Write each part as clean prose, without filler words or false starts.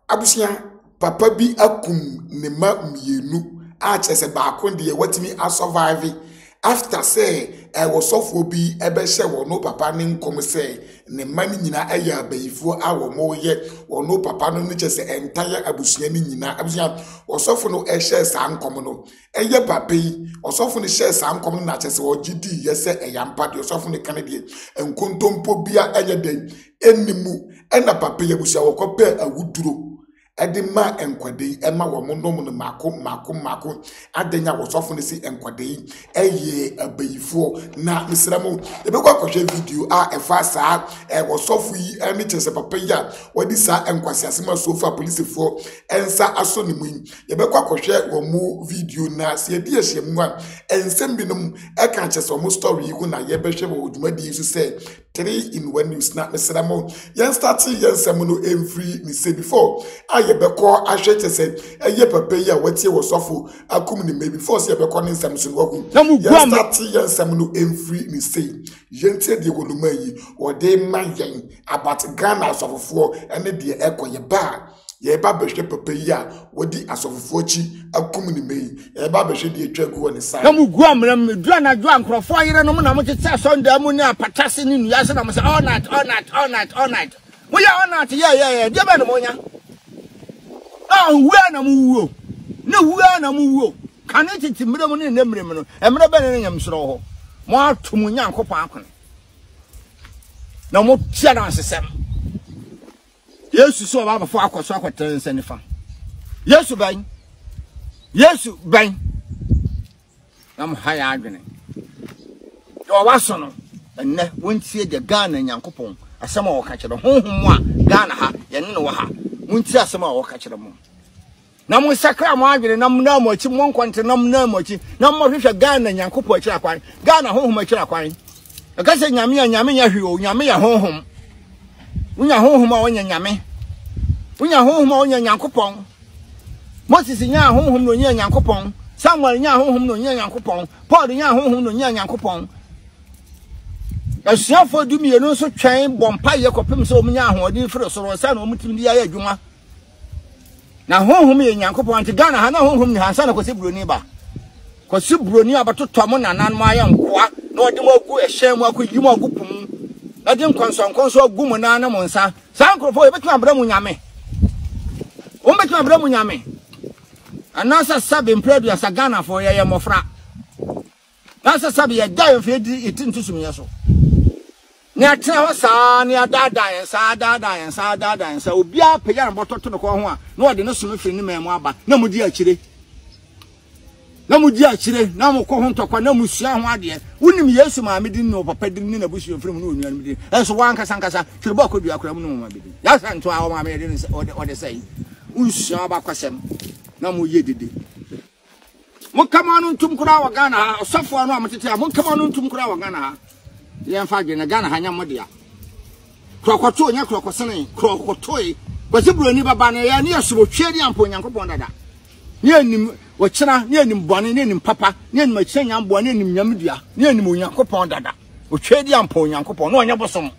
abusia papa bi akum ne ma mienu a chese baako de watimi a survive after say wasofo bi ebe hye wono papa ne nkom say ne ma ni nyina aya bayifo a wo moye wono papa no ne chese entire abusia ni nyina abusia wasofo no hye sa nkom no eye papa yi wasofo no hye sa nkom na chese wo gidi yese eyampa de wasofo ne kanade enkontompo bia eye den enimu ena papa yi abusia wo kope awuduro edima enkwade ema wo mondom no mako adenya wosofo ne si enkwade eye abayifo na misramo ebekwa kwahwe video a efa saa wosofo yi ene chese papa ya wadi saa enkwase asema sofa police fo ensa aso ne mu ebekwa kwahwe wo mu video na se edi ehyemu a ensem binom eka chese wo story yi na ye behwe wo dwumadi so say 3 in 1 news na misramo yen start yensem no every me say before yebeko ahwete se eye papa yi a watie wosofo akum ni me before se yebeko ne nsem so wagu ya start yensem no emfree ni say yentie de wonuma yi ode mayen about Ghana asofofo ene de yeba behwe papa yi a wodi asofofo chi akum ni me yeba behwe de atwagu woni sai na mugu amram dua na dua nkrofo yire no na mo tete sonda mu ni apatase ni nuase na mo say all night we are all night yeah de ba no monya where na muwo na where na muwo kaneti timre mu ne nemre mu no emre ba ne nyamsoro ho mo atum nyankopon akone na mo tia na asesem Yesu so ba before akoso akweten senifa Yesu ban nam haya adwene o waso no enne wontie de Ghana nyankopon asema wo ka kire honhom a Ghana ha ye ne wo ha wontie asema wo ka kire mo na mo sakra mo adwene nam na mo achi mo nkonte nam na mo achi nam mo hwehwe Ghana nyankopon akira akwan Ghana honhom akira akwan aka se nyame ya hwe o nyame ya honhom unya honhom a wonya nyame unya honhom a wonya nyankopon Moses nya honhom no nya nyankopon Samuel nya honhom no nya nyankopon Paul nya honhom no nya nyankopon Asiafo dumie no so twen bompa ye kopem se omnya ahodi fere soro sa na omutim di ya adwuma na honhom ye nyankopon anti Ghana ha na honhom ni hansa na kwese broni ba kwese broni abatoto mo nanan mo aye nkoa na odi mo agu ehye mo akogyi mo agu pum na di nkonso agu mo na mo nsa sa nkrofo ye betu abra mu nyame o betu abra mu nyame anasa sabe mpredu asa Ghana fo ye mofra nasa sabe ye dayo fe di itintu sumye so na tena sa ni adada yensa obi apaya na bototo no ko ho a na ode no sumi firi ni memu aba na mudi akire na mo ko ho ntokwa na musua ho ade unim Yesu ma amedi no papa di ni na busu firi mu no onua medi enso wan kasa firi ba ko dua kora mu no ma bedi ya sa nto a wo ma me de ode sei unsua ba kwasem na mo ye dede mo kama no ntum kora wa Ghana osafo anu ametete mo kama no ntum kora wa Ghana yen fa gbe na Ghana hanya modea krokoto nya krokosene krokotoi kwase broni baba na ya ne yeso twedi ampo nyankopon dada ne anim wokyena ne anim bone ne anim papa ne anim akyenya mbo ne anim nyamdua ne anim onyankopon dada otwedi ampo nyankopon no onya bosom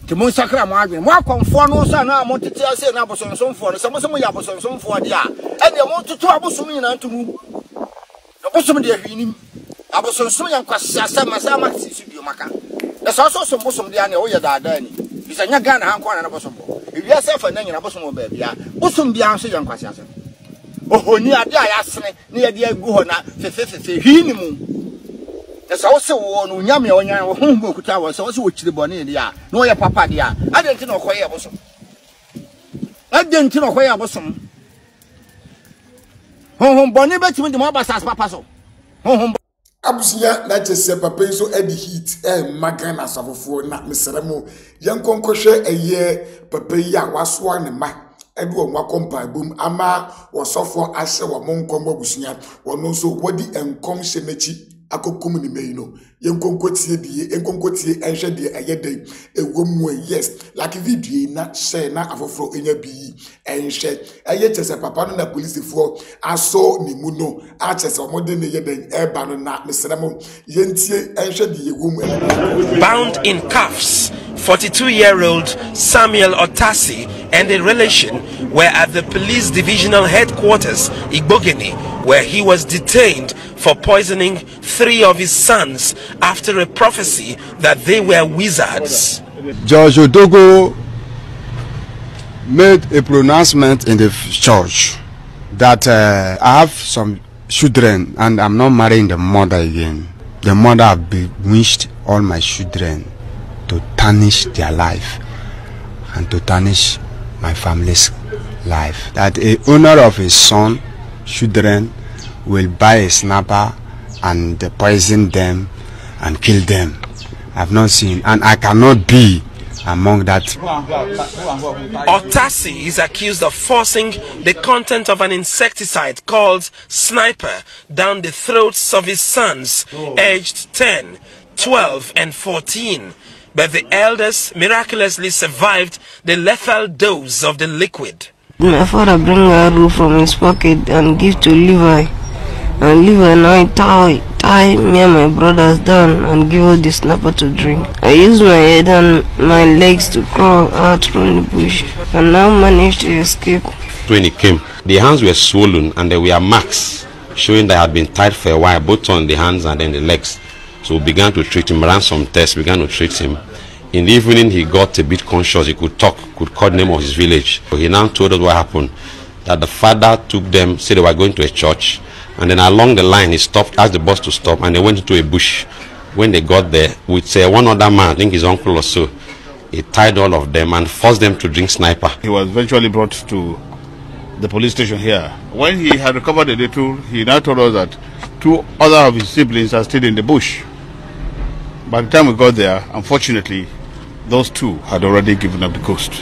timon sakra mo adwen mo akonfo no so na mo tete ase na bosonsomfo no se mo ya bosonsomfo de a ene mo tutu abosom nyina ntumu no bosom de ahwinim abosonsom yankwase asama sama studio maka na so bosom de ane wo ye daada ni bisanya Ghana han kwa na bosom bo ewia se fa na nyina bosom ba bia bosom bia so yankwase asama ohoni ade a yasene ne ye de agu ho na fefe hwini mu na so se wo no nyame onya wo honhom okuta wo so wo kire bone de a na wo ye papa de a ade nti na okoye bosom honhom bone betimi de mo abasas papa so honhom abusia na chese papa so edi heat magana safofo na mesremo yankonkohwe eye papa ya waso ne ma edu onwa kompa bum ama wosofo ahye wo monkom abusia wono so wodi enkom hye nachi akokum ni meino yenkonkotie die enkonkotie enhwe die ayedai ewom yes like video na share na afoforo enya bi enhwe eye chese papa no na police fo aso ni mu no a chese omode ne yedai eba no na mesremo yentie enhwe die ewom bound in cuffs 42-year-old Samuel Otasi and a relation were at the police divisional headquarters, Igbogeni, where he was detained for poisoning 3 of his sons after a prophecy that they were wizards. George Odogo made a pronouncement in the church that I have some children and I'm not marrying the mother again. The mother have bewitched all my children to tarnish their life and to tarnish my family's life. That a owner of his son, children, will buy a snapper and poison them and kill them. I've not seen, and I cannot be among that. Otasi is accused of forcing the content of an insecticide called Sniper down the throats of his sons, aged 10, 12, and 14. But the elders miraculously survived the lethal dose of the liquid. My father bring a rope from his pocket and give to Levi. And Levi now tie me and my brothers down and give us the snapper to drink. I used my head and my legs to crawl out from the bush and now managed to escape. When he came, the hands were swollen and there were marks showing that I had been tied for a while, both on the hands and then the legs. So we began to treat him, ran some tests, began to treat him. In the evening, he got a bit conscious. He could talk, could call the name of his village. So he now told us what happened, that the father took them, said they were going to a church, and then along the line, he stopped, asked the bus to stop, and they went into a bush. When they got there, with one other man, I think his uncle or so, he tied all of them and forced them to drink Sniper. He was eventually brought to the police station here. When he had recovered a little, he now told us that 2 other of his siblings are still in the bush. By the time we got there, unfortunately, those 2 had already given up the ghost.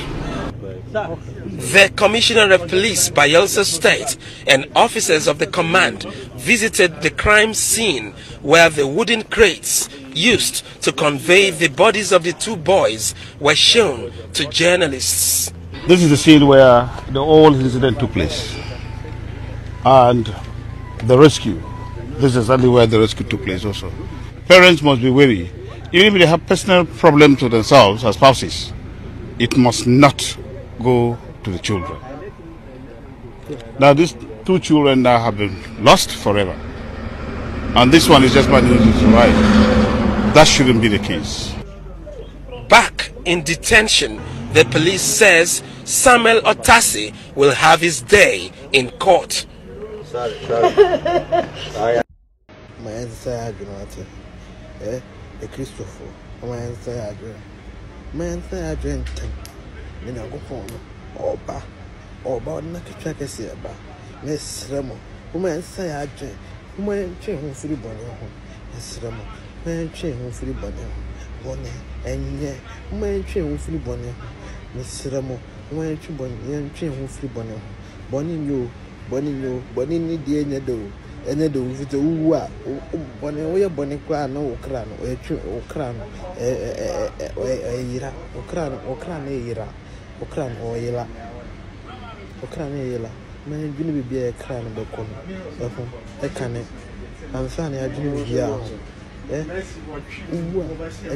The Commissioner of Police, Bayelsa State, and officers of the command visited the crime scene where the wooden crates used to convey the bodies of the 2 boys were shown to journalists. This is the scene where the whole incident took place. And the rescue. This is exactly where the rescue took place also. Parents must be wary. Even if they have personal problems with themselves as spouses, it must not go to the children. Now these 2 children now have been lost forever. And this one is just managing to survive. That shouldn't be the case. Back in detention, the police says Samuel Otasi will have his day in court. Christopher, my answer, Oba, not to track a sea about Miss Remo, woman say I drink, woman train home for the bonnet home, Miss Remo, man train home for the bonnet, and yet, woman train home for the bonnet, Miss Remo, woman train home for the bonnet, Bonnie, dear Nedo. And they do with the Uwa, when a bonnet crown, no crown, or a true or crown, a crown, or crown, or yella. Man, you be a crown of the corner. A cannon. I'm funny, I do here. And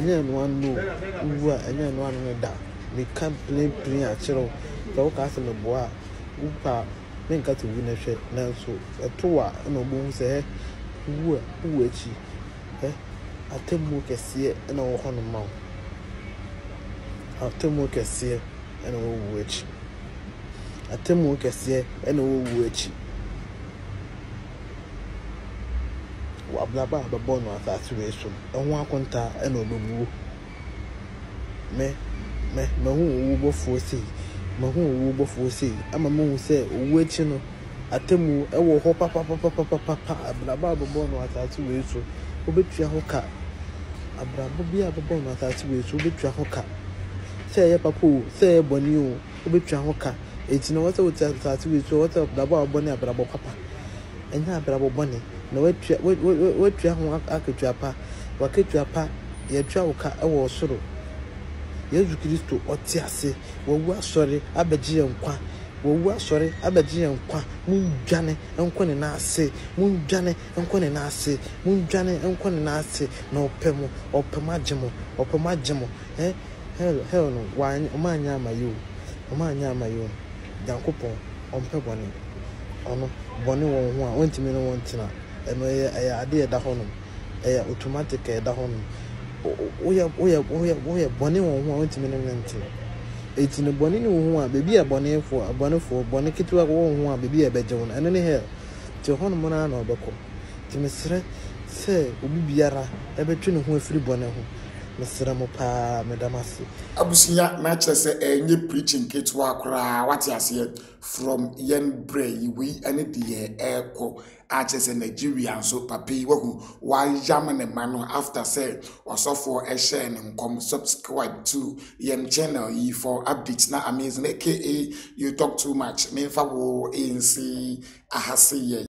then one no, and then one down. We can't play a channel, the castle of bois, Upa. Men got to win a share now, so a tour and a boom say, who she? I tell more can see it and all on the mouth. I'll tell more can see it and all witch. I tell more can see it and all witch. Wablaba, the bone was that situation, and 1 conta and all the woo. Me, who will for see. Mahu wo bofo sei ama mahu say owachi no atemu e wo ho papa abraba bobo no atatu we so obetua ho ka abraba bia bobo no atatu we so obetua ho ka say ye papa o say boni o obetua ho ka eti no wata atatu we so wata abraba boni abraba papa enya abraba boni na watua ho akatua pa wakatua pa ye tua ho ka e wo soro Yesu Kristo otiase wowu asore abeje nkwa wowu asore abeje nkwa mundwane enkone na ase mundwane enkone na ase mundwane enkone na ase na opem agemo hell no wan omanya amayo Jankopon ompe bone ono bone won ho a ontimi no wontina eno ye ade da hono automatic da hono oye bone won ho a ontimi no ntina eti ne bone ni won ho a bebi e bone kitwa won ho a bebi e beje won eno ne hell ti hono mo na obeko ti mesre se obi biara ebetwe ne ho afiri bone ho mesre mo pa medamase abusunya na kyerɛ enye preaching ketwa akra wate ase from yen bray we ane de eko a kyerɛ Nigeria so papi wahu wa yam ne ma no after say osofo share ne nkom subscribe to yen channel yi for updates na amazing aka you talk too much me fa wo ANC ahase ye